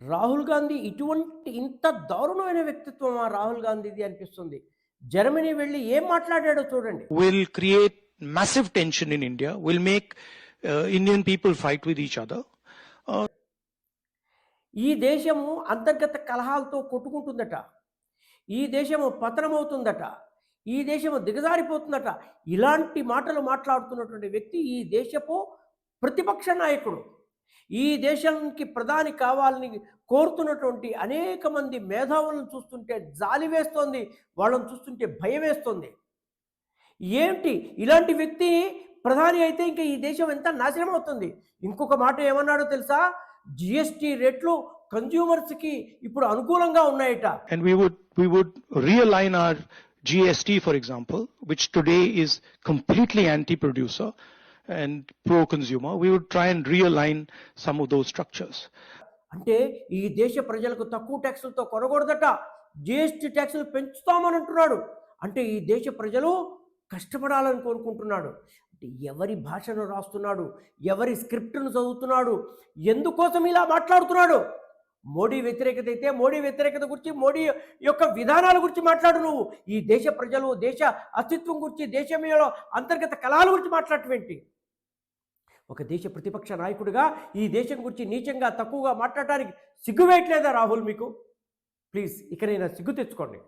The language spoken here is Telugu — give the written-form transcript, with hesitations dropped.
రాహుల్ గాంధీ ఇటువంటి ఇంత దారుణమైన వ్యక్తిత్వమా రాహుల్ గాంధీది అనిపిస్తుంది. జర్మనీ వెళ్ళి ఏం మాట్లాడాడో చూడండి. Will create massive tension in India, will make Indian people fight with each other. ఈ దేశము అంతర్గత కలహాలతో కొట్టుకుంటుందట. ఈ దేశము పతనమవుతుందట. ఈ దేశము దిగజారిపోతుందట. ఇలాంటి మాటలు మాట్లాడుతున్నటువంటి వ్యక్తి ఈ దేశపు ప్రతిపక్ష నాయకుడు. ఈ దేశానికి ప్రధాని కావాలని కోరుతున్నటువంటి అనేక మంది మేధావులను చూస్తుంటే జాలి వేస్తోంది. వాళ్ళని చూస్తుంటే భయం వేస్తోంది. ఏంటి ఇలాంటి వ్యక్తి ప్రధాని అయితే ఇంకా ఈ దేశం ఎంత నాశనం అవుతుంది. ఇంకొక మాట ఏమన్నాడో తెలుసా? జిఎస్టీ రేట్లు కన్స్యూమర్స్కి ఇప్పుడు అనుకూలంగా ఉన్నాయట. And we would realign our GST, for example, which today is completely anti-producer and pro-consumer. We would try and realign some of those structures. అంటే ఈ దేశ ప్రజలకు తక్కువ ట్యాక్సులతో కొనకూడదట, జిఎస్టీ ట్యాక్సులు పెంచుతామని అంటున్నాడు. అంటే ఈ దేశ ప్రజలు కష్టపడాలని కోరుకుంటున్నాడు. అంటే ఎవరి భాషను రాస్తున్నాడు, ఎవరి స్క్రిప్ట్ను చదువుతున్నాడు, ఎందుకోసం ఇలా మాట్లాడుతున్నాడు? మోడీ వ్యతిరేకత అయితే మోడీ వ్యతిరేకత గురించి, మోడీ యొక్క విధానాల గురించి మాట్లాడు. నువ్వు ఈ దేశ ప్రజలు, దేశ అస్తిత్వం గురించి, దేశంలో అంతర్గత కళల గురించి మాట్లాడటం ఏంటి? ఒక దేశ ప్రతిపక్ష నాయకుడిగా ఈ దేశం గురించి నీచంగా తక్కువగా మాట్లాడటానికి సిగ్గువేయట్లేదా రాహుల్ మీకు? ప్లీజ్ ఇకనైనా సిగ్గు తెచ్చుకోండి.